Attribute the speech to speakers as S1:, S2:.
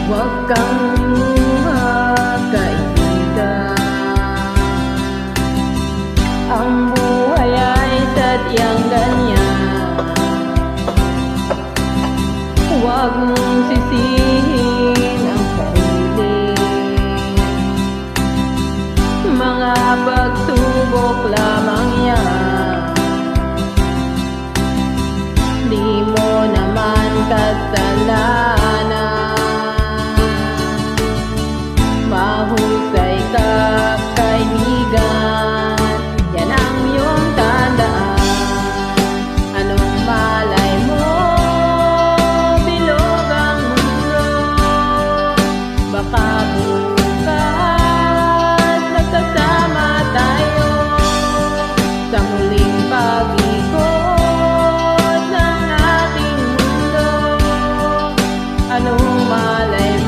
S1: Huwag kang lumuha, kaibigan. Ang buhay ay sadyang ganyan. Huwag mong sisihin ang sarili. Mga pagsubok lamang yan. Di mo naman kasalanan. Mahusay ka, kaibigan. Yan ang iyong tandaan. Anong malay mo, bilog ang mundo. Baka bukas nagkasama tayo sa muling pag-ikot ng ating mundo. Anong malay mo,